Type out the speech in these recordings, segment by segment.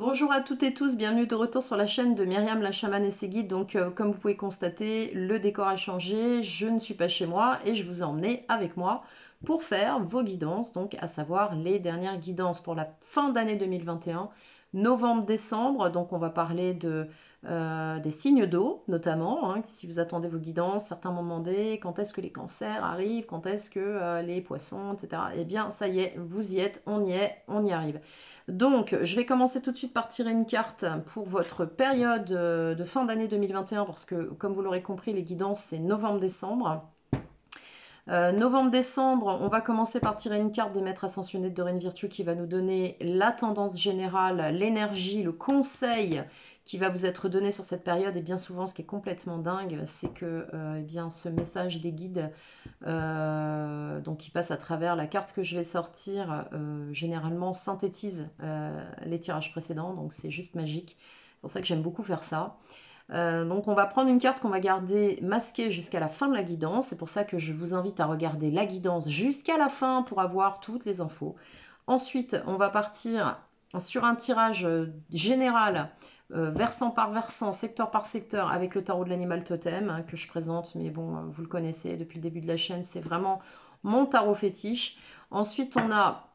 Bonjour à toutes et tous, bienvenue de retour sur la chaîne de Myriam la chamane et ses guides. Donc comme vous pouvez constater, le décor a changé, je ne suis pas chez moi et je vous ai emmené avec moi pour faire vos guidances, donc à savoir les dernières guidances pour la fin d'année 2021, novembre-décembre. Donc on va parler des signes d'eau notamment, hein, si vous attendez vos guidances, certains m'ont demandé quand est-ce que les cancers arrivent, quand est-ce que les poissons, etc. Eh bien ça y est, vous y êtes, on y arrive. Donc, je vais commencer tout de suite par tirer une carte pour votre période de fin d'année 2021 parce que, comme vous l'aurez compris, les guidances, c'est novembre-décembre. Novembre-décembre, on va commencer par tirer une carte des maîtres ascensionnés de Dorine Virtue qui va nous donner la tendance générale, l'énergie, le conseil qui va vous être donné sur cette période. Et bien souvent, ce qui est complètement dingue, c'est que eh bien, ce message des guides, donc qui passe à travers la carte que je vais sortir, généralement synthétise les tirages précédents. Donc c'est juste magique. C'est pour ça que j'aime beaucoup faire ça. Donc on va prendre une carte qu'on va garder masquée jusqu'à la fin de la guidance. C'est pour ça que je vous invite à regarder la guidance jusqu'à la fin pour avoir toutes les infos. Ensuite, on va partir sur un tirage général, versant par versant, secteur par secteur, avec le tarot de l'animal totem, hein, que je présente, mais bon, vous le connaissez depuis le début de la chaîne, c'est vraiment mon tarot fétiche. Ensuite, on a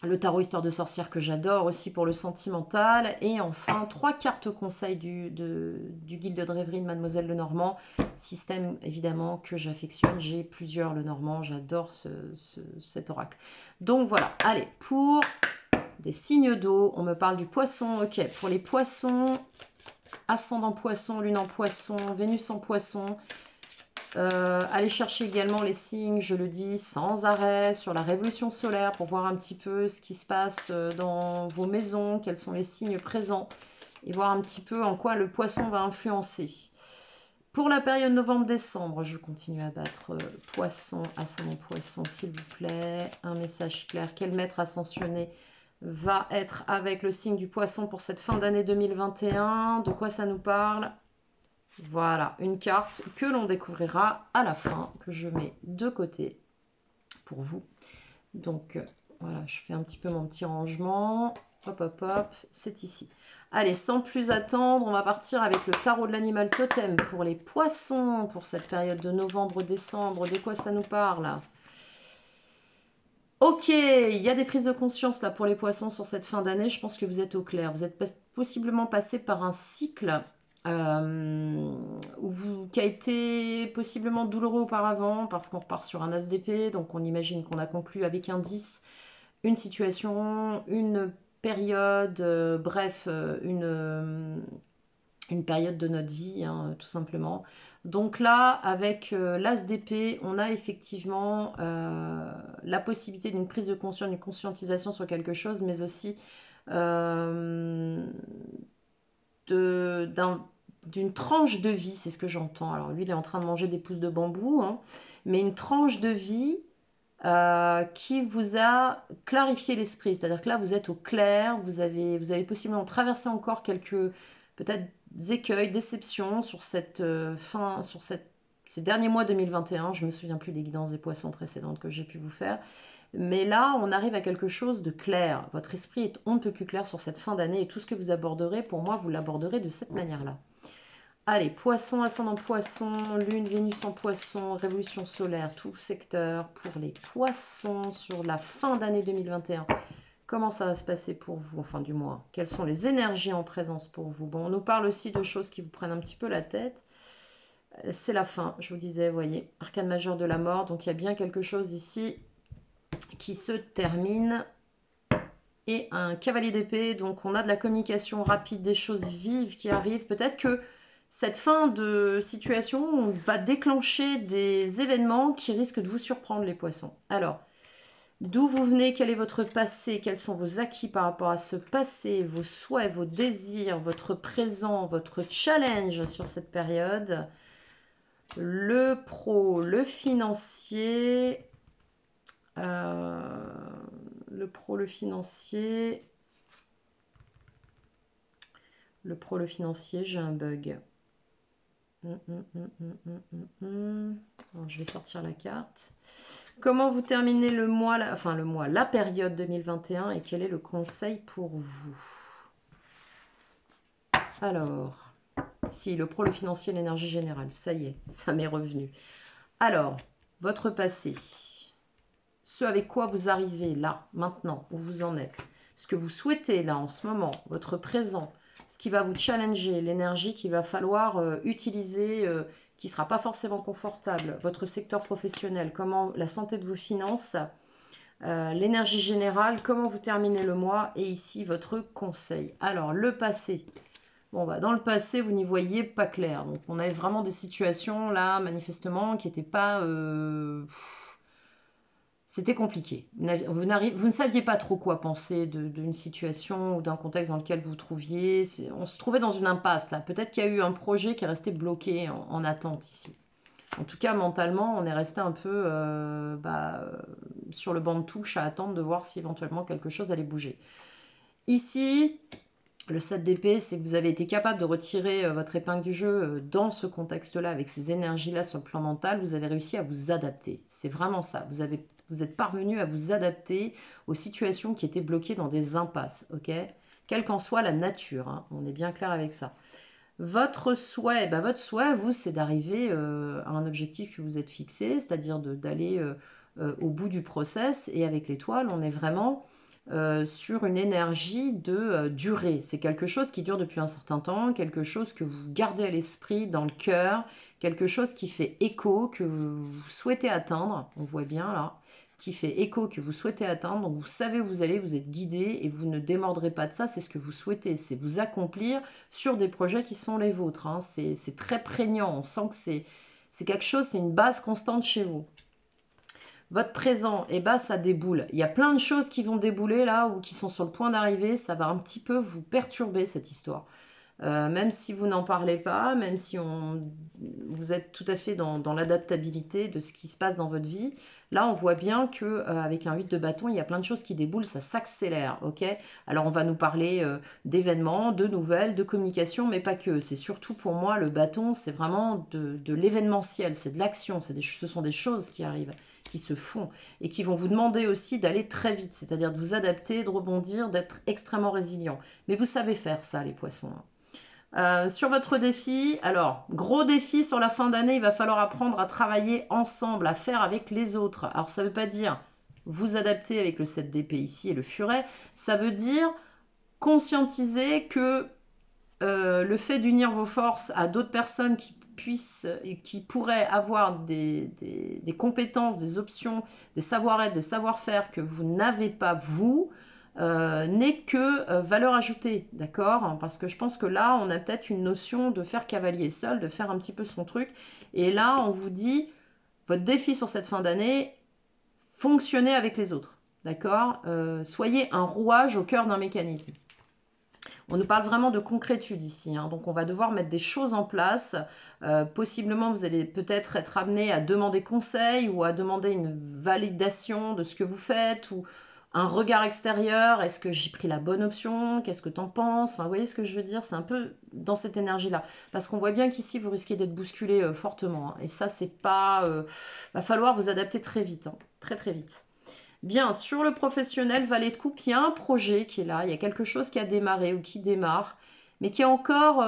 le tarot histoire de sorcière que j'adore aussi pour le sentimental. Et enfin, 3 cartes conseils du guide de rêverie de Mademoiselle Lenormand. Système évidemment que j'affectionne. J'ai plusieurs Lenormand. J'adore cet oracle. Donc voilà. Allez, pour des signes d'eau, on me parle du poisson. Ok, pour les poissons, ascendant poisson, lune en poisson, Vénus en poisson. Allez chercher également les signes, je le dis sans arrêt, sur la révolution solaire pour voir un petit peu ce qui se passe dans vos maisons, quels sont les signes présents et voir un petit peu en quoi le poisson va influencer. Pour la période novembre-décembre, je continue à battre poisson, ascendant poisson, s'il vous plaît. Un message clair. Quel maître ascensionné va être avec le signe du poisson pour cette fin d'année 2021? De quoi ça nous parle? Voilà, une carte que l'on découvrira à la fin, que je mets de côté pour vous. Donc, voilà, je fais un petit peu mon petit rangement. Hop, hop, hop, c'est ici. Allez, sans plus attendre, on va partir avec le tarot de l'animal totem pour les poissons, pour cette période de novembre-décembre. De quoi ça nous parle? Ok, il y a des prises de conscience là pour les poissons sur cette fin d'année. Je pense que vous êtes au clair. Vous êtes possiblement passé par un cycle qui a été possiblement douloureux auparavant parce qu'on repart sur un as d'épée. Donc on imagine qu'on a conclu avec un 10 une situation, une période, bref, une période de notre vie, hein, tout simplement. Donc là, avec l'as d'épée, on a effectivement la possibilité d'une prise de conscience, d'une conscientisation sur quelque chose, mais aussi euh, d'une tranche de vie, c'est ce que j'entends. Alors lui, il est en train de manger des pousses de bambou, hein, mais une tranche de vie qui vous a clarifié l'esprit. C'est-à-dire que là, vous êtes au clair, vous avez possiblement traversé encore quelques peut-être écueils, déceptions sur cette fin, sur ces derniers mois 2021. Je ne me souviens plus des guidances des poissons précédentes que j'ai pu vous faire. Mais là, on arrive à quelque chose de clair. Votre esprit est on ne peut plus clair sur cette fin d'année et tout ce que vous aborderez, pour moi, vous l'aborderez de cette manière-là. Allez, poisson, ascendant poisson, lune, Vénus en poisson, révolution solaire, tout secteur pour les poissons sur la fin d'année 2021. Comment ça va se passer pour vous, enfin du moins, quelles sont les énergies en présence pour vous? Bon, on nous parle aussi de choses qui vous prennent un petit peu la tête. C'est la fin, je vous disais, vous voyez, arcane majeur de la mort, donc il y a bien quelque chose ici qui se termine. Et un cavalier d'épée, donc on a de la communication rapide, des choses vives qui arrivent. Peut-être que cette fin de situation va déclencher des événements qui risquent de vous surprendre, les poissons. Alors, d'où vous venez, quel est votre passé, quels sont vos acquis par rapport à ce passé, vos souhaits, vos désirs, votre présent, votre challenge sur cette période. Le pro, le financier, le pro, le financier, le pro, le financier, j'ai un bug. Alors, je vais sortir la carte. Comment vous terminez le mois, la période 2021 et quel est le conseil pour vous? Alors, si, le pro, le financier, l'énergie générale, ça y est, ça m'est revenu. Alors, votre passé, ce avec quoi vous arrivez là, maintenant, où vous en êtes, ce que vous souhaitez là en ce moment, votre présent, ce qui va vous challenger, l'énergie qu'il va falloir utiliser, qui ne sera pas forcément confortable, votre secteur professionnel, comment la santé de vos finances, l'énergie générale, comment vous terminez le mois et ici votre conseil. Alors, le passé. Bon, bah, dans le passé, vous n'y voyez pas clair. Donc, on avait vraiment des situations là, manifestement, qui n'étaient pas. C'était compliqué. Vous ne saviez pas trop quoi penser d'une situation ou d'un contexte dans lequel vous vous trouviez. On se trouvait dans une impasse là. Peut-être qu'il y a eu un projet qui est resté bloqué en attente ici. En tout cas, mentalement, on est resté un peu sur le banc de touche à attendre de voir si éventuellement quelque chose allait bouger. Ici, le 7 d'épée, c'est que vous avez été capable de retirer votre épingle du jeu dans ce contexte-là, avec ces énergies-là sur le plan mental. Vous avez réussi à vous adapter. C'est vraiment ça. Vous êtes parvenu à vous adapter aux situations qui étaient bloquées dans des impasses. Ok, quelle qu'en soit la nature, hein, on est bien clair avec ça. Votre souhait, votre souhait, vous, c'est d'arriver à un objectif que vous êtes fixé, c'est-à-dire d'aller au bout du process. Et avec l'étoile, on est vraiment sur une énergie de durée. C'est quelque chose qui dure depuis un certain temps, quelque chose que vous gardez à l'esprit, dans le cœur, quelque chose qui fait écho, que vous souhaitez atteindre. On voit bien là, qui fait écho, que vous souhaitez atteindre. Donc vous savez où vous allez, vous êtes guidé et vous ne démordrez pas de ça. C'est ce que vous souhaitez, c'est vous accomplir sur des projets qui sont les vôtres. Hein. C'est très prégnant. On sent que c'est quelque chose, c'est une base constante chez vous. Votre présent, eh ben, ça déboule. Il y a plein de choses qui vont débouler là ou qui sont sur le point d'arriver. Ça va un petit peu vous perturber cette histoire. Même si vous n'en parlez pas, même si vous êtes tout à fait dans l'adaptabilité de ce qui se passe dans votre vie, là on voit bien que avec un 8 de bâton, il y a plein de choses qui déboulent, ça s'accélère, ok? Alors on va nous parler d'événements, de nouvelles, de communication, mais pas que. C'est surtout pour moi le bâton, c'est vraiment de l'événementiel, c'est de l'action, ce sont des choses qui arrivent, qui se font et qui vont vous demander aussi d'aller très vite, c'est-à-dire de vous adapter, de rebondir, d'être extrêmement résilient. Mais vous savez faire ça, les poissons. Sur votre défi, alors, gros défi sur la fin d'année, il va falloir apprendre à travailler ensemble, à faire avec les autres. Alors, ça ne veut pas dire vous adapter avec le 7 d'épée ici et le furet, ça veut dire conscientiser que le fait d'unir vos forces à d'autres personnes qui puissent et qui pourraient avoir des compétences, des options, des savoir-être, des savoir-faire que vous n'avez pas vous, n'est que valeur ajoutée, d'accord? Parce que je pense que là, on a peut-être une notion de faire cavalier seul, de faire un petit peu son truc. Et là, on vous dit, votre défi sur cette fin d'année, fonctionnez avec les autres, d'accord? Soyez un rouage au cœur d'un mécanisme. On nous parle vraiment de concrétude ici, hein. Donc on va devoir mettre des choses en place. Possiblement, vous allez peut-être être amené à demander conseil ou à demander une validation de ce que vous faites ou un regard extérieur. Est-ce que j'ai pris la bonne option? Qu'est-ce que tu en penses? Enfin, vous voyez ce que je veux dire? C'est un peu dans cette énergie-là. Parce qu'on voit bien qu'ici, vous risquez d'être bousculé fortement, hein. Et ça, c'est pas... va falloir vous adapter très vite, hein. Très très vite. Bien, sur le professionnel, valet de coupe, il y a un projet qui est là, il y a quelque chose qui a démarré ou qui démarre, mais qui est encore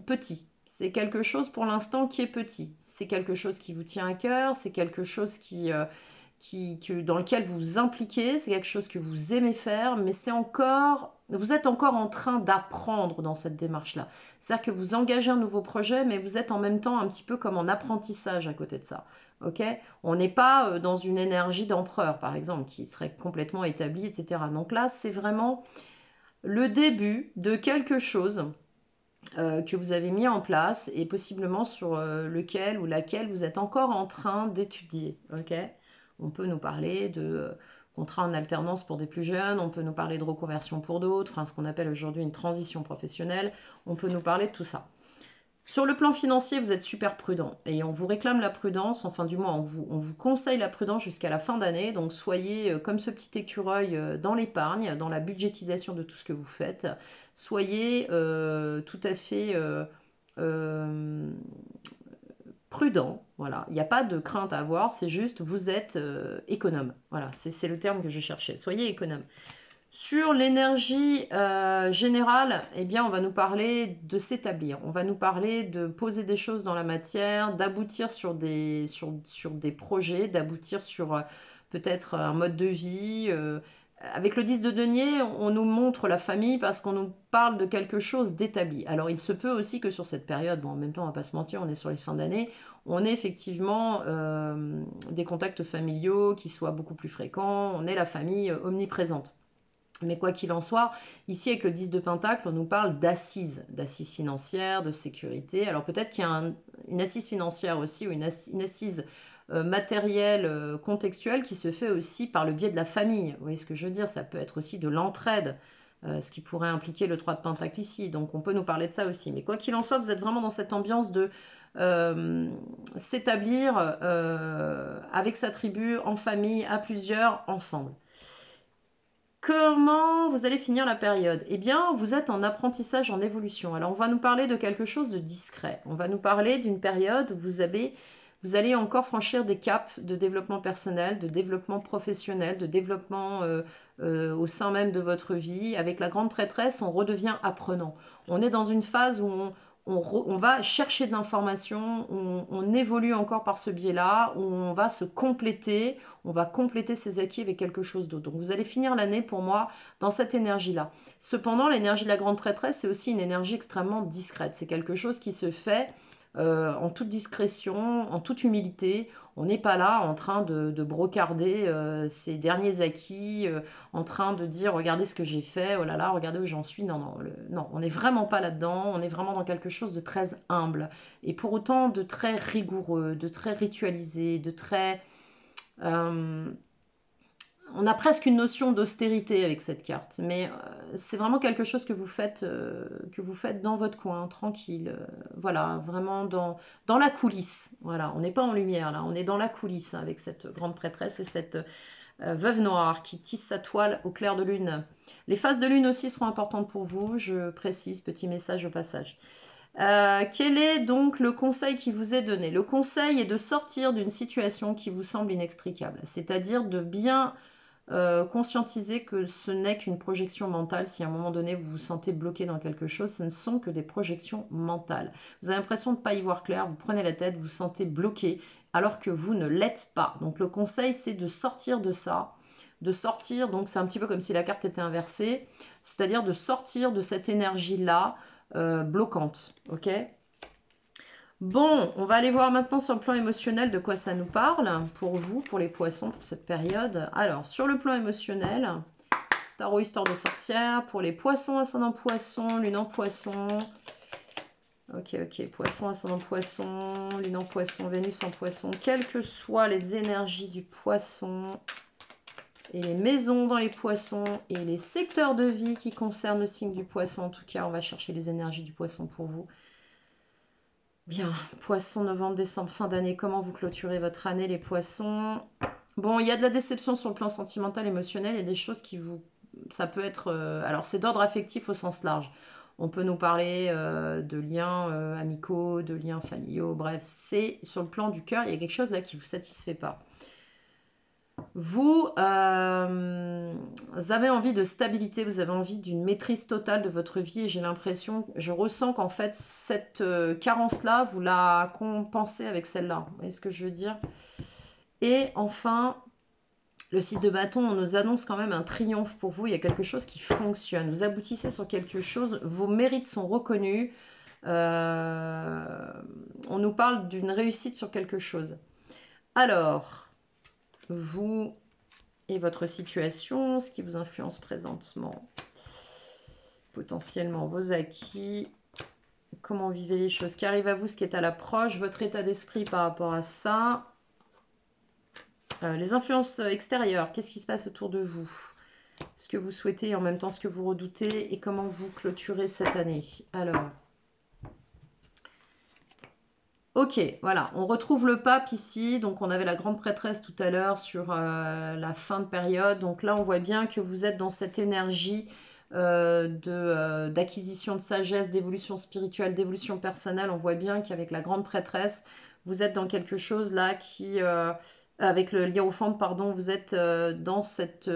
petit. C'est quelque chose pour l'instant qui est petit. C'est quelque chose qui vous tient à cœur, c'est quelque chose dans lequel vous vous impliquez, c'est quelque chose que vous aimez faire, mais vous êtes encore en train d'apprendre dans cette démarche-là. C'est-à-dire que vous engagez un nouveau projet, mais vous êtes en même temps un petit peu comme en apprentissage à côté de ça. Ok, on n'est pas dans une énergie d'empereur, par exemple, qui serait complètement établie, etc. Donc là, c'est vraiment le début de quelque chose que vous avez mis en place et possiblement sur lequel ou laquelle vous êtes encore en train d'étudier. Ok, on peut nous parler de contrat en alternance pour des plus jeunes, on peut nous parler de reconversion pour d'autres, enfin, ce qu'on appelle aujourd'hui une transition professionnelle, on peut nous parler de tout ça. Sur le plan financier, vous êtes super prudent et on vous réclame la prudence, enfin du moins on vous conseille la prudence jusqu'à la fin d'année, donc soyez comme ce petit écureuil dans l'épargne, dans la budgétisation de tout ce que vous faites, soyez tout à fait prudent, voilà, il n'y a pas de crainte à avoir, c'est juste vous êtes économe, voilà, c'est le terme que je cherchais, soyez économe. Sur l'énergie générale, eh bien, on va nous parler de s'établir. On va nous parler de poser des choses dans la matière, d'aboutir sur des projets, d'aboutir sur peut-être un mode de vie. Avec le 10 de denier, on nous montre la famille parce qu'on nous parle de quelque chose d'établi. Alors, il se peut aussi que sur cette période, bon, en même temps, on va pas se mentir, on est sur les fins d'année, on ait effectivement des contacts familiaux qui soient beaucoup plus fréquents, on est la famille omniprésente. Mais quoi qu'il en soit, ici avec le 10 de Pentacle, on nous parle d'assises financières, de sécurité. Alors peut-être qu'il y a une assise financière aussi, ou une assise matérielle, contextuelle, qui se fait aussi par le biais de la famille. Vous voyez ce que je veux dire? Ça peut être aussi de l'entraide, ce qui pourrait impliquer le 3 de Pentacle ici. Donc on peut nous parler de ça aussi. Mais quoi qu'il en soit, vous êtes vraiment dans cette ambiance de s'établir avec sa tribu, en famille, à plusieurs, ensemble. Comment vous allez finir la période? Eh bien, vous êtes en apprentissage, en évolution. Alors, on va nous parler de quelque chose de discret. On va nous parler d'une période où vous allez encore franchir des caps de développement personnel, de développement professionnel, de développement au sein même de votre vie. Avec la grande prêtresse, on redevient apprenant. On est dans une phase où on va chercher de l'information, on évolue encore par ce biais-là, où on va se compléter, on va compléter ses acquis avec quelque chose d'autre. Donc vous allez finir l'année pour moi dans cette énergie-là. Cependant, l'énergie de la grande prêtresse, c'est aussi une énergie extrêmement discrète. C'est quelque chose qui se fait en toute discrétion, en toute humilité. On n'est pas là en train de brocarder ses derniers acquis, en train de dire regardez ce que j'ai fait, oh là là, regardez où j'en suis. Non, non, non, on n'est vraiment pas là-dedans. On est vraiment dans quelque chose de très humble et pour autant de très rigoureux, de très ritualisé, de très euh, on a presque une notion d'austérité avec cette carte, mais c'est vraiment quelque chose que vous faites dans votre coin, tranquille. Voilà, vraiment dans la coulisse. Voilà, on n'est pas en lumière là, on est dans la coulisse hein, avec cette grande prêtresse et cette veuve noire qui tisse sa toile au clair de lune. Les phases de lune aussi seront importantes pour vous, je précise, petit message au passage. Quel est donc le conseil qui vous est donné? Le conseil est de sortir d'une situation qui vous semble inextricable, c'est-à-dire de bien conscientiser que ce n'est qu'une projection mentale. Si à un moment donné vous vous sentez bloqué dans quelque chose, ce ne sont que des projections mentales. Vous avez l'impression de ne pas y voir clair, vous prenez la tête, vous vous sentez bloqué alors que vous ne l'êtes pas. Donc le conseil c'est de sortir de ça, de sortir, donc c'est un petit peu comme si la carte était inversée, c'est-à-dire de sortir de cette énergie-là bloquante. Ok? Bon, on va aller voir maintenant sur le plan émotionnel de quoi ça nous parle pour vous, pour les poissons, pour cette période. Alors, sur le plan émotionnel, tarot histoire de sorcière, pour les poissons, ascendant poisson, lune en poisson. Ok, poisson, ascendant poisson, lune en poisson, Vénus en poisson. Quelles que soient les énergies du poisson et les maisons dans les poissons et les secteurs de vie qui concernent le signe du poisson, en tout cas, on va chercher les énergies du poisson pour vous. Bien, poisson, novembre, décembre, fin d'année, comment vous clôturez votre année, les poissons? Bon, il y a de la déception sur le plan sentimental, émotionnel, il y a des choses qui vous... Ça peut être... alors, c'est d'ordre affectif au sens large. On peut nous parler de liens amicaux, de liens familiaux, bref, c'est sur le plan du cœur, il y a quelque chose là qui ne vous satisfait pas. Vous avez envie de stabilité, vous avez envie d'une maîtrise totale de votre vie et j'ai l'impression, je ressens qu'en fait cette carence-là, vous la compensez avec celle-là. Vous voyez ce que je veux dire? Et enfin, le 6 de bâton, on nous annonce quand même un triomphe pour vous, il y a quelque chose qui fonctionne. Vous aboutissez sur quelque chose, vos mérites sont reconnus, on nous parle d'une réussite sur quelque chose. Alors, vous et votre situation, ce qui vous influence présentement, potentiellement vos acquis, comment vivez les choses, qui arrive à vous, ce qui est à l'approche, votre état d'esprit par rapport à ça, les influences extérieures, qu'est-ce qui se passe autour de vous, ce que vous souhaitez et en même temps ce que vous redoutez et comment vous clôturez cette année. Alors, ok, voilà, on retrouve le pape ici, donc on avait la grande prêtresse tout à l'heure sur la fin de période, donc là on voit bien que vous êtes dans cette énergie d'acquisition de sagesse, d'évolution spirituelle, d'évolution personnelle, on voit bien qu'avec la grande prêtresse, vous êtes dans quelque chose là qui, avec le hiérophante, pardon, vous êtes dans cette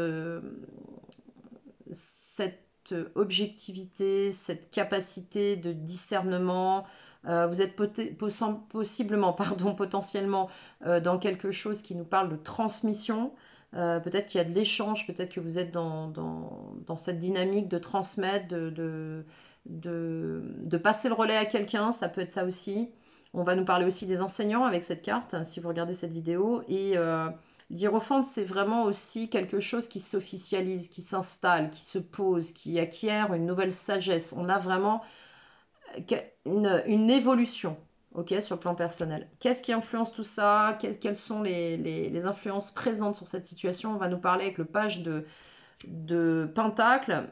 cette objectivité, cette capacité de discernement. Vous êtes possiblement, potentiellement dans quelque chose qui nous parle de transmission. Peut-être qu'il y a de l'échange, peut-être que vous êtes dans cette dynamique de transmettre, de passer le relais à quelqu'un, ça peut être ça aussi. On va nous parler aussi des enseignants avec cette carte, si vous regardez cette vidéo. Et l'hiérophante, c'est vraiment aussi quelque chose qui s'officialise, qui s'installe, qui se pose, qui acquiert une nouvelle sagesse. On a vraiment une évolution, ok, sur le plan personnel. Qu'est-ce qui influence tout ça? Quelles sont les influences présentes sur cette situation? On va nous parler avec le page de Pentacle,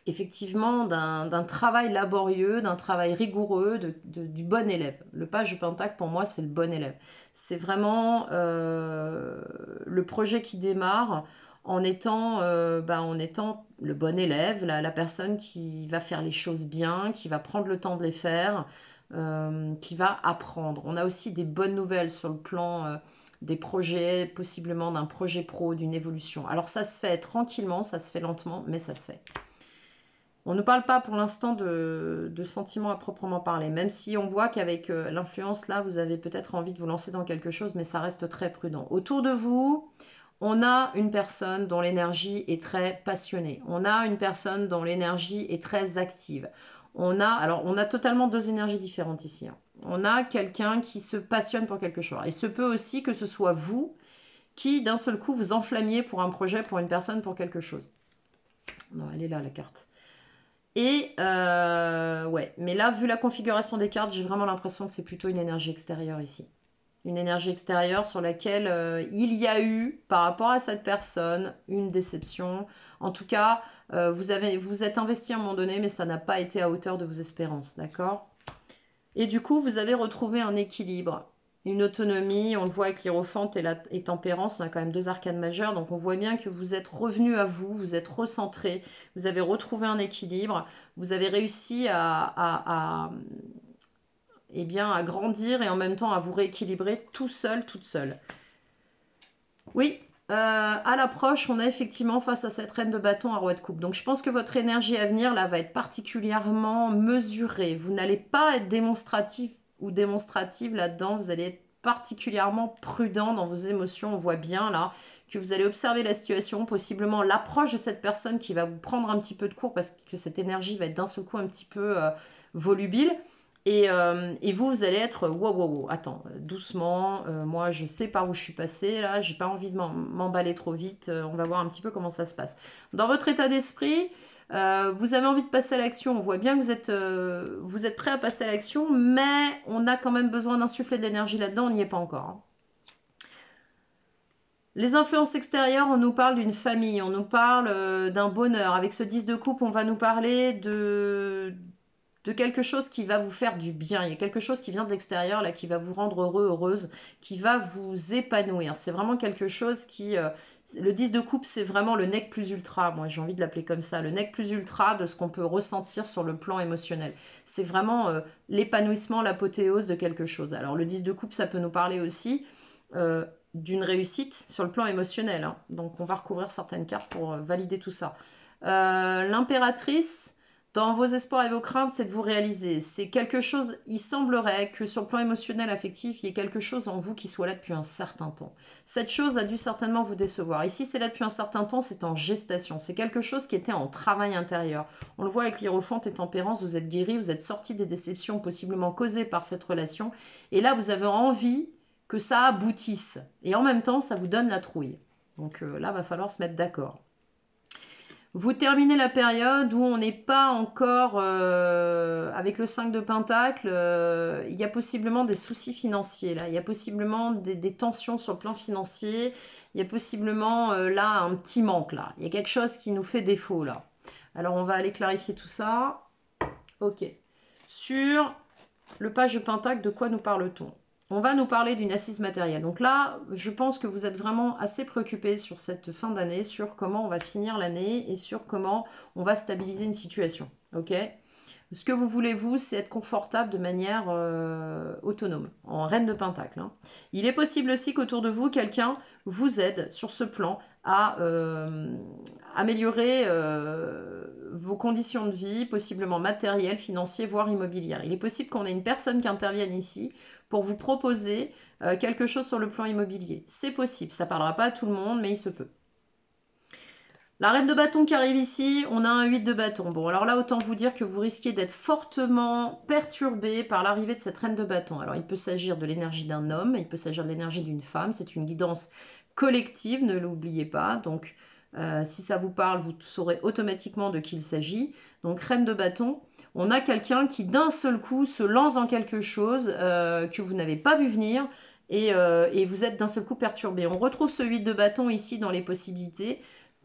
effectivement, d'un travail laborieux, d'un travail rigoureux, du bon élève. Le page de Pentacle, pour moi, c'est le bon élève. C'est vraiment le projet qui démarre en étant le bon élève, la personne qui va faire les choses bien, qui va prendre le temps de les faire, qui va apprendre. On a aussi des bonnes nouvelles sur le plan des projets, possiblement d'un projet pro, d'une évolution. Alors ça se fait tranquillement, ça se fait lentement, mais ça se fait. On ne parle pas pour l'instant de sentiments à proprement parler, même si on voit qu'avec l'influence là, vous avez peut-être envie de vous lancer dans quelque chose, mais ça reste très prudent. Autour de vous, on a une personne dont l'énergie est très passionnée. On a une personne dont l'énergie est très active. On a totalement deux énergies différentes ici, hein. On a quelqu'un qui se passionne pour quelque chose. Il se peut aussi que ce soit vous qui, d'un seul coup, vous enflammiez pour un projet, pour une personne, pour quelque chose. Non, elle est là, la carte. Et ouais, mais là, vu la configuration des cartes, j'ai vraiment l'impression que c'est plutôt une énergie extérieure ici. Une énergie extérieure sur laquelle il y a eu, par rapport à cette personne, une déception. En tout cas, vous êtes investi à un moment donné, mais ça n'a pas été à hauteur de vos espérances, d'accord? Et du coup, vous avez retrouvé un équilibre, une autonomie. On le voit avec l'Hiérophante et Tempérance, on a quand même deux arcanes majeures, donc on voit bien que vous êtes revenu à vous, vous êtes recentré, vous avez retrouvé un équilibre, vous avez réussi eh bien, à grandir et en même temps à vous rééquilibrer tout seul, toute seule. Oui, à l'approche, on est effectivement face à cette reine de bâton à roi de coupe. Donc je pense que votre énergie à venir là va être particulièrement mesurée. Vous n'allez pas être démonstratif ou démonstrative là-dedans. Vous allez être particulièrement prudent dans vos émotions. On voit bien là que vous allez observer la situation, possiblement l'approche de cette personne qui va vous prendre un petit peu de court parce que cette énergie va être d'un seul coup un petit peu volubile. Et vous allez être wow, attends, doucement, moi je sais par où je suis passée là, j'ai pas envie de m'emballer trop vite, on va voir un petit peu comment ça se passe. Dans votre état d'esprit, vous avez envie de passer à l'action, on voit bien que vous êtes prêt à passer à l'action, mais on a quand même besoin d'insuffler de l'énergie là-dedans, on n'y est pas encore, hein. Les influences extérieures, on nous parle d'une famille, on nous parle d'un bonheur. Avec ce 10 de coupe, on va nous parler de quelque chose qui va vous faire du bien. Il y a quelque chose qui vient de l'extérieur, là, qui va vous rendre heureux, heureuse, qui va vous épanouir. C'est vraiment quelque chose qui... le 10 de coupe, c'est vraiment le nec plus ultra. Moi, j'ai envie de l'appeler comme ça. Le nec plus ultra de ce qu'on peut ressentir sur le plan émotionnel. C'est vraiment l'épanouissement, l'apothéose de quelque chose. Alors, le 10 de coupe, ça peut nous parler aussi d'une réussite sur le plan émotionnel, hein. Donc, on va recouvrir certaines cartes pour valider tout ça. L'impératrice... Dans vos espoirs et vos craintes, c'est de vous réaliser. C'est quelque chose, il semblerait que sur le plan émotionnel, affectif, il y ait quelque chose en vous qui soit là depuis un certain temps. Cette chose a dû certainement vous décevoir. Ici, c'est là depuis un certain temps, c'est en gestation. C'est quelque chose qui était en travail intérieur. On le voit avec l'Hiérophante et Tempérance, vous êtes guéri, vous êtes sorti des déceptions possiblement causées par cette relation. Et là, vous avez envie que ça aboutisse. Et en même temps, ça vous donne la trouille. Donc là, va falloir se mettre d'accord. Vous terminez la période où on n'est pas encore avec le 5 de Pentacle, il y a possiblement des soucis financiers là, il y a possiblement des tensions sur le plan financier, il y a possiblement là un petit manque là, il y a quelque chose qui nous fait défaut là. Alors on va aller clarifier tout ça. Ok. Sur le page de Pentacle, de quoi nous parle-t-on? On va nous parler d'une assise matérielle. Donc là, je pense que vous êtes vraiment assez préoccupés sur cette fin d'année, sur comment on va finir l'année et sur comment on va stabiliser une situation. Ok? Ce que vous voulez, vous, c'est être confortable de manière autonome, en reine de Pentacle, hein. Il est possible aussi qu'autour de vous, quelqu'un vous aide sur ce plan à améliorer vos conditions de vie, possiblement matérielles, financières, voire immobilières. Il est possible qu'on ait une personne qui intervienne ici pour vous proposer quelque chose sur le plan immobilier. C'est possible, ça ne parlera pas à tout le monde, mais il se peut. La reine de bâton qui arrive ici, on a un 8 de bâton. Bon, alors là, autant vous dire que vous risquez d'être fortement perturbé par l'arrivée de cette reine de bâton. Alors, il peut s'agir de l'énergie d'un homme, il peut s'agir de l'énergie d'une femme. C'est une guidance collective, ne l'oubliez pas. Donc, si ça vous parle, vous saurez automatiquement de qui il s'agit. Donc, reine de bâton, on a quelqu'un qui d'un seul coup se lance dans quelque chose que vous n'avez pas vu venir et vous êtes d'un seul coup perturbé. On retrouve ce 8 de bâton ici dans les possibilités.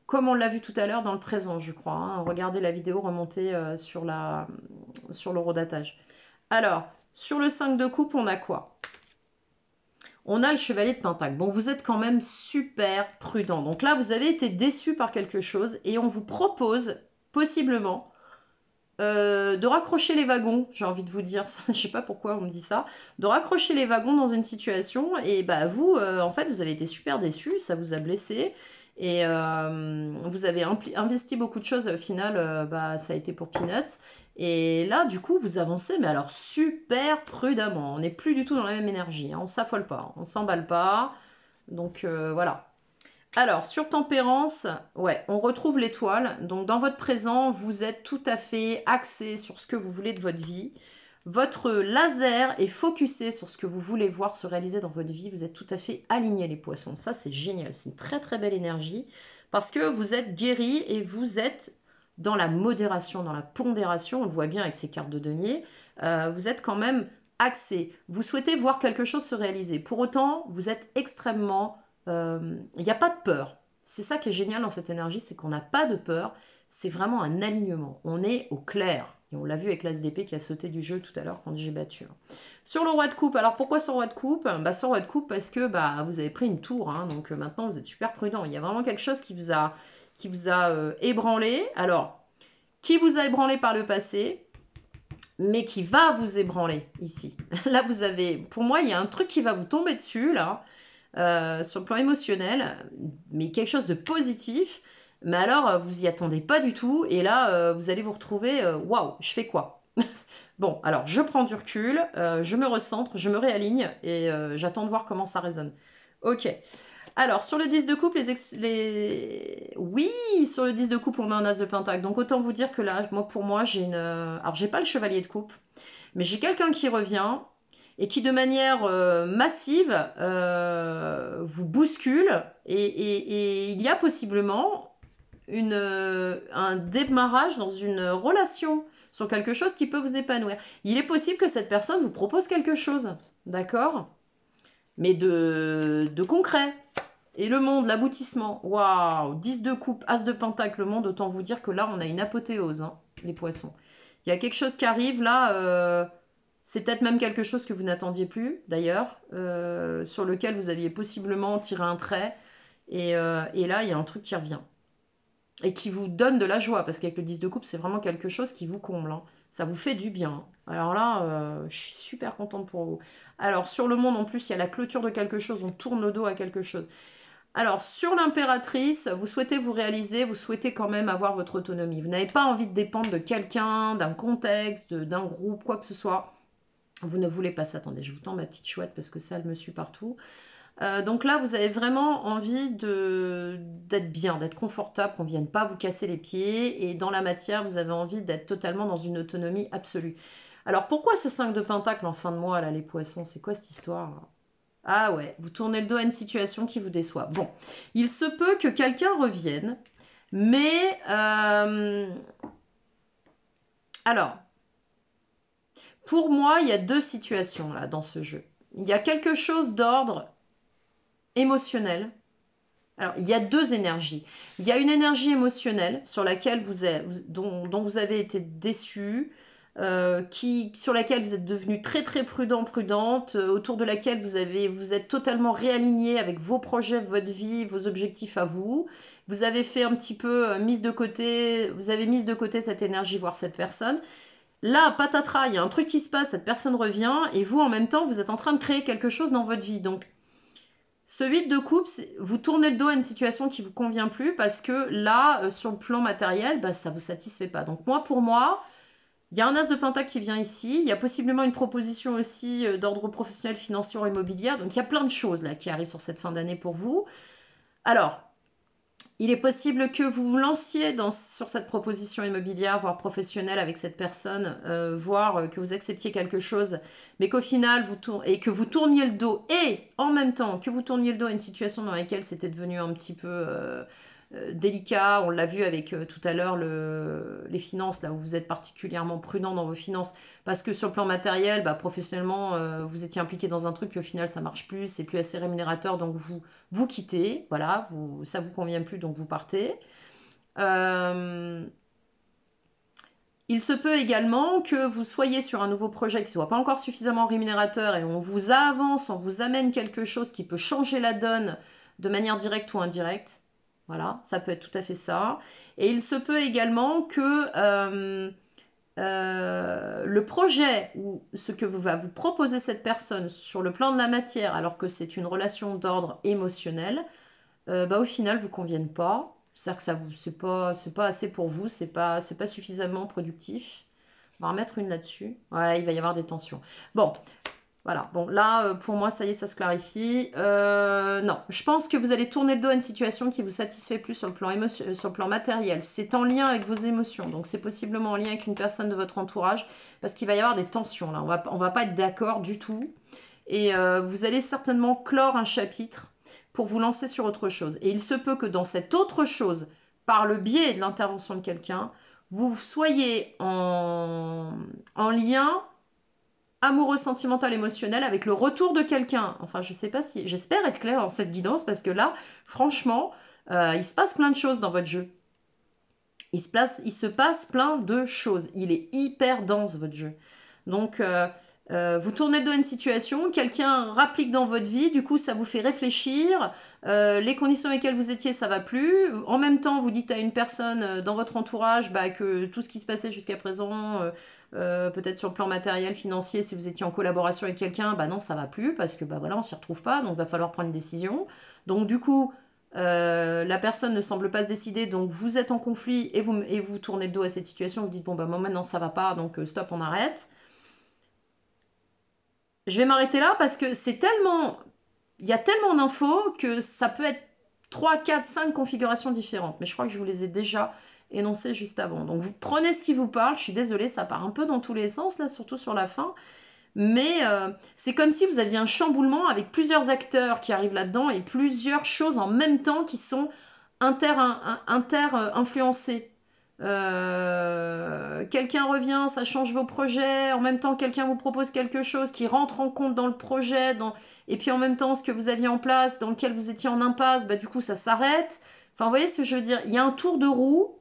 Comme on l'a vu tout à l'heure dans le présent, je crois. Hein. Regardez la vidéo remontée sur l'horodatage. Alors, sur le 5 de coupe, on a quoi? On a le chevalier de pentacle. Bon, vous êtes quand même super prudent. Donc là, vous avez été déçu par quelque chose et on vous propose, possiblement, de raccrocher les wagons. J'ai envie de vous dire ça. Je ne sais pas pourquoi on me dit ça. De raccrocher les wagons dans une situation. Et bah vous, en fait, vous avez été super déçu. Ça vous a blessé. Et vous avez investi beaucoup de choses, au final, bah, ça a été pour peanuts. Et là, du coup, vous avancez, mais alors super prudemment. On n'est plus du tout dans la même énergie, hein. On s'affole pas, on s'emballe pas. Donc voilà. Alors, sur tempérance, ouais, on retrouve l'étoile. Donc dans votre présent, vous êtes tout à fait axé sur ce que vous voulez de votre vie. Votre laser est focusé sur ce que vous voulez voir se réaliser dans votre vie. Vous êtes tout à fait aligné, les poissons. Ça, c'est génial. C'est une très, très belle énergie parce que vous êtes guéri et vous êtes dans la modération, dans la pondération. On le voit bien avec ces cartes de denier. Vous êtes quand même axé. Vous souhaitez voir quelque chose se réaliser. Pour autant, vous êtes extrêmement... Il n'y a pas de peur. C'est ça qui est génial dans cette énergie, c'est qu'on n'a pas de peur. C'est vraiment un alignement. On est au clair. Et on l'a vu avec l'As d'épée qui a sauté du jeu tout à l'heure quand j'ai battu. Sur le roi de coupe, alors pourquoi sur le roi de coupe? Bah, sur le roi de coupe parce que bah, vous avez pris une tour, hein, donc maintenant vous êtes super prudent. Il y a vraiment quelque chose qui vous a ébranlé. Alors, qui vous a ébranlé par le passé, mais qui va vous ébranler ici. Là, vous avez, pour moi, il y a un truc qui va vous tomber dessus, là, sur le plan émotionnel, mais quelque chose de positif. Mais alors, vous y attendez pas du tout, et là, vous allez vous retrouver, waouh, je fais quoi? Bon, alors, je prends du recul, je me recentre, je me réaligne, et j'attends de voir comment ça résonne. Ok. Alors, sur le 10 de coupe, oui, sur le 10 de coupe, on met un as de pentacle. Donc, autant vous dire que là, pour moi, j'ai une... Alors, j'ai pas le chevalier de coupe, mais j'ai quelqu'un qui revient et qui, de manière massive, vous bouscule. Et il y a possiblement un démarrage dans une relation sur quelque chose qui peut vous épanouir. Il est possible que cette personne vous propose quelque chose, d'accord? Mais de concret. Et le monde, l'aboutissement, waouh, 10 de coupe, as de pentacle, le monde, autant vous dire que là, on a une apothéose, hein, les poissons. Il y a quelque chose qui arrive, là, c'est peut-être même quelque chose que vous n'attendiez plus, d'ailleurs, sur lequel vous aviez possiblement tiré un trait, et là, il y a un truc qui revient. Et qui vous donne de la joie, parce qu'avec le 10 de coupe, c'est vraiment quelque chose qui vous comble, hein. Ça vous fait du bien. Alors là, je suis super contente pour vous. Alors, sur le monde, en plus, il y a la clôture de quelque chose, on tourne le dos à quelque chose. Alors, sur l'impératrice, vous souhaitez vous réaliser, vous souhaitez quand même avoir votre autonomie. Vous n'avez pas envie de dépendre de quelqu'un, d'un contexte, d'un groupe, quoi que ce soit. Vous ne voulez pas ça. Attendez, je vous tends ma petite chouette parce que ça, elle me suit partout. Donc là, vous avez vraiment envie d'être bien, d'être confortable, qu'on ne vienne pas vous casser les pieds. Et dans la matière, vous avez envie d'être totalement dans une autonomie absolue. Alors, pourquoi ce 5 de pentacle en fin de mois, là, les poissons? C'est quoi cette histoire? Ah ouais, vous tournez le dos à une situation qui vous déçoit. Bon, il se peut que quelqu'un revienne, mais alors, pour moi, il y a deux situations là dans ce jeu. Il y a quelque chose d'ordre émotionnel. Alors, il y a deux énergies. Il y a une énergie émotionnelle sur laquelle dont vous avez été déçu, sur laquelle vous êtes devenu très très prudente, autour de laquelle vous êtes totalement réaligné avec vos projets, votre vie, vos objectifs à vous. Vous avez fait un petit peu vous avez mis de côté cette énergie, voire cette personne. Là, patatras, il y a un truc qui se passe, cette personne revient, et vous en même temps, vous êtes en train de créer quelque chose dans votre vie. Donc, Ce 8 de coupe, vous tournez le dos à une situation qui ne vous convient plus parce que là, sur le plan matériel, bah, ça ne vous satisfait pas. Donc pour moi, il y a un as de pentacle qui vient ici. Il y a possiblement une proposition aussi d'ordre professionnel, financier ou immobilier. Donc il y a plein de choses là qui arrivent sur cette fin d'année pour vous. Alors, il est possible que vous vous lanciez sur cette proposition immobilière, voire professionnelle avec cette personne, voire que vous acceptiez quelque chose, mais qu'au final, que vous tourniez le dos, et en même temps que vous tourniez le dos à une situation dans laquelle c'était devenu un petit peu délicat. On l'a vu avec tout à l'heure les finances, là où vous êtes particulièrement prudent dans vos finances, parce que sur le plan matériel, bah, professionnellement, vous étiez impliqué dans un truc, puis au final, ça marche plus, c'est plus assez rémunérateur, donc vous quittez, voilà, ça vous convient plus, donc vous partez. Il se peut également que vous soyez sur un nouveau projet qui ne soit pas encore suffisamment rémunérateur et on vous avance, on vous amène quelque chose qui peut changer la donne de manière directe ou indirecte. Voilà, ça peut être tout à fait ça. Et il se peut également que le projet ou ce que va vous proposer cette personne sur le plan de la matière, alors que c'est une relation d'ordre émotionnel, bah, au final vous convienne pas. C'est-à-dire que c'est pas assez pour vous, c'est pas suffisamment productif. On va remettre une là-dessus. Ouais, il va y avoir des tensions. Bon, voilà. Bon, là, pour moi, ça y est, ça se clarifie. Non, je pense que vous allez tourner le dos à une situation qui vous satisfait plus sur le plan sur le plan matériel. C'est en lien avec vos émotions, donc c'est possiblement en lien avec une personne de votre entourage, parce qu'il va y avoir des tensions là. On va pas être d'accord du tout. Et vous allez certainement clore un chapitre pour vous lancer sur autre chose. Et il se peut que dans cette autre chose, par le biais de l'intervention de quelqu'un, vous soyez en lien amoureux, sentimental, émotionnel avec le retour de quelqu'un. Enfin, je sais pas si... J'espère être claire dans cette guidance parce que là, franchement, il se passe plein de choses dans votre jeu. Il se passe plein de choses. Il est hyper dense, votre jeu. Donc, vous tournez le dos à une situation, quelqu'un rapplique dans votre vie, du coup, ça vous fait réfléchir. Les conditions dans lesquelles vous étiez, ça va plus. En même temps, vous dites à une personne dans votre entourage bah, que tout ce qui se passait jusqu'à présent, peut-être sur le plan matériel, financier, si vous étiez en collaboration avec quelqu'un, bah non, ça va plus parce que bah voilà, on s'y retrouve pas, donc il va falloir prendre une décision. Donc, du coup, la personne ne semble pas se décider, donc vous êtes en conflit et vous tournez le dos à cette situation, vous dites bon bah moi maintenant ça va pas, donc stop, on arrête. Je vais m'arrêter là parce que il y a tellement d'infos que ça peut être 3, 4, 5 configurations différentes, mais je crois que je vous les ai déjà énoncées juste avant. Donc vous prenez ce qui vous parle, je suis désolée, ça part un peu dans tous les sens là, surtout sur la fin. Mais c'est comme si vous aviez un chamboulement avec plusieurs acteurs qui arrivent là-dedans et plusieurs choses en même temps qui sont inter-influencées. Quelqu'un revient, ça change vos projets, en même temps quelqu'un vous propose quelque chose qui rentre en compte dans le projet, et puis en même temps ce que vous aviez en place, dans lequel vous étiez en impasse, bah, du coup ça s'arrête. Enfin vous voyez ce que je veux dire, il y a un tour de roue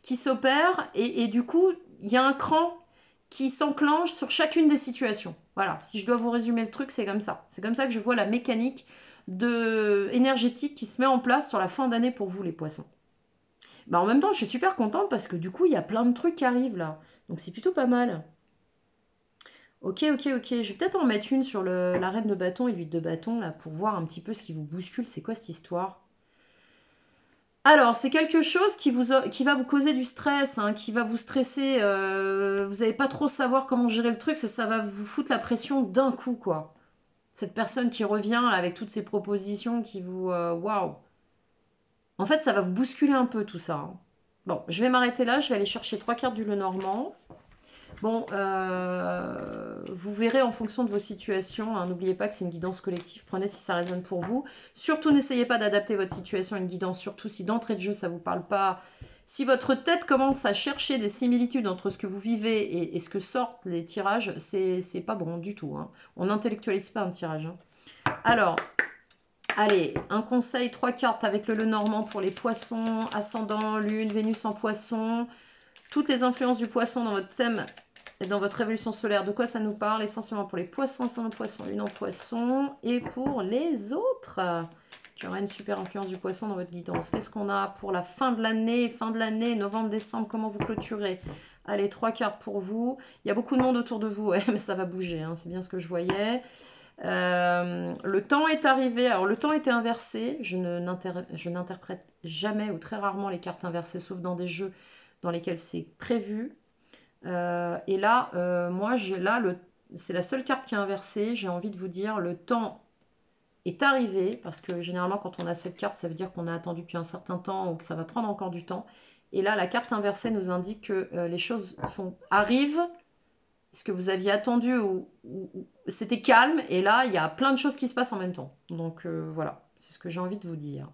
qui s'opère et du coup il y a un cran qui s'enclenche sur chacune des situations. Voilà, si je dois vous résumer le truc, c'est comme ça. C'est comme ça que je vois la mécanique énergétique qui se met en place sur la fin d'année pour vous les poissons. Bah en même temps, je suis super contente parce que du coup, il y a plein de trucs qui arrivent là. Donc c'est plutôt pas mal. Ok, ok, ok. Je vais peut-être en mettre une sur la reine de bâton et l'huile de bâton là pour voir un petit peu ce qui vous bouscule. C'est quoi cette histoire? Alors, c'est quelque chose qui va vous causer du stress, hein, qui va vous stresser. Vous n'allez pas trop savoir comment gérer le truc, ça va vous foutre la pression d'un coup, quoi. Cette personne qui revient avec toutes ses propositions qui vous... Waouh! En fait, ça va vous bousculer un peu tout ça, hein. Bon, je vais m'arrêter là, je vais aller chercher 3 cartes du Lenormand. Bon, vous verrez en fonction de vos situations, hein. N'oubliez pas que c'est une guidance collective. Prenez si ça résonne pour vous. Surtout, n'essayez pas d'adapter votre situation à une guidance, surtout si d'entrée de jeu, ça ne vous parle pas. Si votre tête commence à chercher des similitudes entre ce que vous vivez et ce que sortent les tirages, c'est pas bon du tout, hein. On n'intellectualise pas un tirage, hein. Alors, allez, un conseil, 3 cartes avec le Lenormand pour les poissons, ascendant, lune, Vénus en poisson. Toutes les influences du poisson dans votre thème et dans votre révolution solaire, de quoi ça nous parle? Essentiellement pour les poissons, ascendant poisson, lune en poisson. Et pour les autres qui auraient une super influence du poisson dans votre guidance. Qu'est-ce qu'on a pour la fin de l'année, novembre, décembre, comment vous clôturez? Allez, 3 cartes pour vous. Il y a beaucoup de monde autour de vous, ouais, mais ça va bouger, hein, c'est bien ce que je voyais. Le temps est arrivé. Alors, le temps était inversé. Je n'interprète jamais ou très rarement les cartes inversées, sauf dans des jeux dans lesquels c'est prévu. Et là, moi, c'est la seule carte qui est inversée. J'ai envie de vous dire, le temps est arrivé, parce que généralement, quand on a cette carte, ça veut dire qu'on a attendu depuis un certain temps ou que ça va prendre encore du temps. Et là, la carte inversée nous indique que les choses arrivent. Ce que vous aviez attendu ou c'était calme, et là il y a plein de choses qui se passent en même temps. Donc voilà, c'est ce que j'ai envie de vous dire.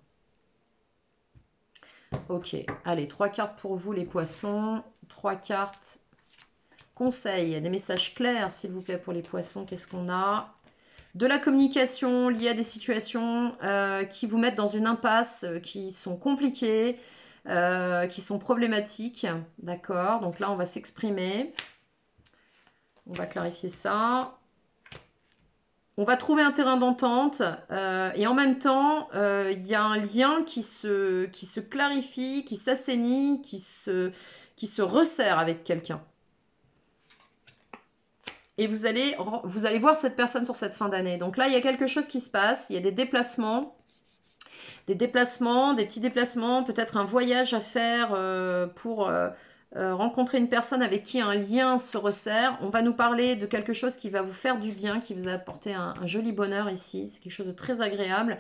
Ok, allez, 3 cartes pour vous les poissons, 3 cartes conseils, des messages clairs s'il vous plaît pour les poissons. Qu'est-ce qu'on a? De la communication liée à des situations qui vous mettent dans une impasse, qui sont compliquées, qui sont problématiques. D'accord, donc là on va s'exprimer. On va clarifier ça. On va trouver un terrain d'entente et en même temps, il y a un lien qui se clarifie, qui s'assainit, qui se resserre avec quelqu'un. Et vous allez voir cette personne sur cette fin d'année. Donc là, il y a quelque chose qui se passe. Il y a des déplacements, des petits déplacements, peut-être un voyage à faire pour rencontrer une personne avec qui un lien se resserre. On va nous parler de quelque chose qui va vous faire du bien, qui vous a apporté un joli bonheur ici. C'est quelque chose de très agréable.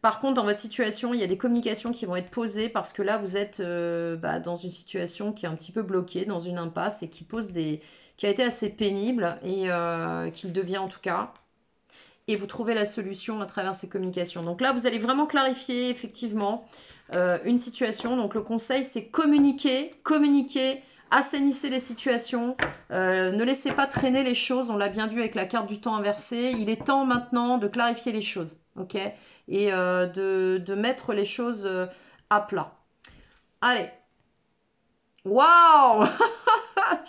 Par contre, dans votre situation, il y a des communications qui vont être posées parce que là, vous êtes dans une situation qui est un petit peu bloquée, dans une impasse et qui a été assez pénible et qui le devient en tout cas. Et vous trouvez la solution à travers ces communications. Donc là, vous allez vraiment clarifier effectivement une situation. Donc le conseil, c'est communiquer, assainissez les situations, ne laissez pas traîner les choses. On l'a bien vu avec la carte du temps inversée. Il est temps maintenant de clarifier les choses, ok? Et de mettre les choses à plat. Allez. Waouh!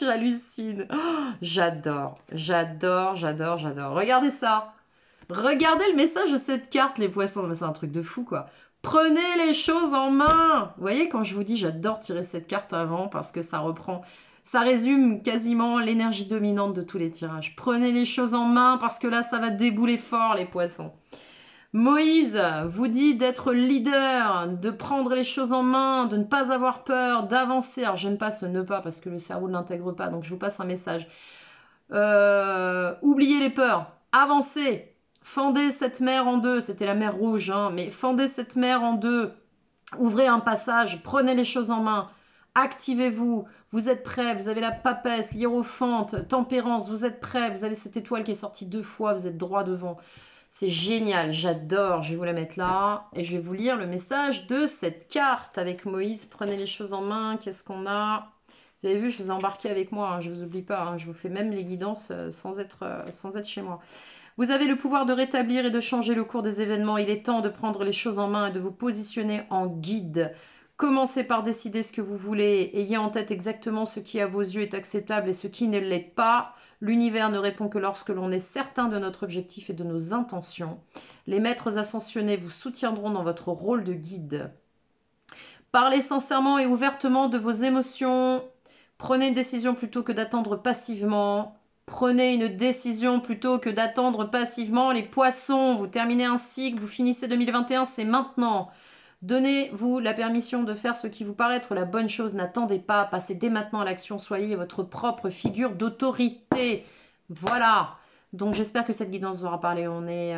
J'hallucine. Oh, j'adore. Regardez ça. Regardez le message de cette carte, les poissons. C'est un truc de fou, quoi. Prenez les choses en main. Vous voyez, quand je vous dis, j'adore tirer cette carte avant parce que ça résume quasiment l'énergie dominante de tous les tirages. Prenez les choses en main parce que là, ça va débouler fort, les poissons. Moïse vous dit d'être leader, de prendre les choses en main, de ne pas avoir peur, d'avancer. Alors, j'aime pas ce ne pas parce que le cerveau ne l'intègre pas, donc je vous passe un message. Oubliez les peurs, avancez. Fendez cette mer en deux, c'était la mer rouge, hein, mais fendez cette mer en deux, ouvrez un passage, prenez les choses en main, activez-vous, vous êtes prêts, vous avez la papesse, l'hiérophante, tempérance, vous êtes prêts, vous avez cette étoile qui est sortie 2 fois, vous êtes droit devant. C'est génial, j'adore, je vais vous la mettre là, et je vais vous lire le message de cette carte avec Moïse, prenez les choses en main, qu'est-ce qu'on a? Vous avez vu, je vous ai embarqué avec moi, hein, je ne vous oublie pas, hein, je vous fais même les guidances sans être chez moi. Vous avez le pouvoir de rétablir et de changer le cours des événements. Il est temps de prendre les choses en main et de vous positionner en guide. Commencez par décider ce que vous voulez. Ayez en tête exactement ce qui à vos yeux est acceptable et ce qui ne l'est pas. L'univers ne répond que lorsque l'on est certain de notre objectif et de nos intentions. Les maîtres ascensionnés vous soutiendront dans votre rôle de guide. Parlez sincèrement et ouvertement de vos émotions. Prenez une décision plutôt que d'attendre passivement. Prenez une décision plutôt que d'attendre passivement. Les poissons, vous terminez un cycle, vous finissez 2021, c'est maintenant. Donnez-vous la permission de faire ce qui vous paraît être la bonne chose. N'attendez pas, passez dès maintenant à l'action. Soyez votre propre figure d'autorité. Voilà. Donc j'espère que cette guidance vous aura parlé. On est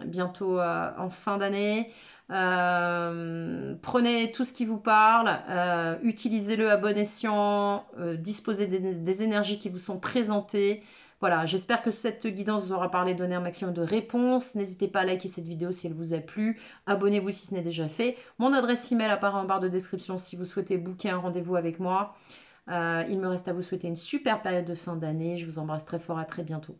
bientôt en fin d'année. Prenez tout ce qui vous parle, utilisez-le à bon escient, disposez des énergies qui vous sont présentées. Voilà, j'espère que cette guidance vous aura parlé, donné un maximum de réponses. N'hésitez pas à liker cette vidéo si elle vous a plu. Abonnez-vous si ce n'est déjà fait. Mon adresse email apparaît en barre de description si vous souhaitez booker un rendez-vous avec moi. Il me reste à vous souhaiter une super période de fin d'année. Je vous embrasse très fort, à très bientôt.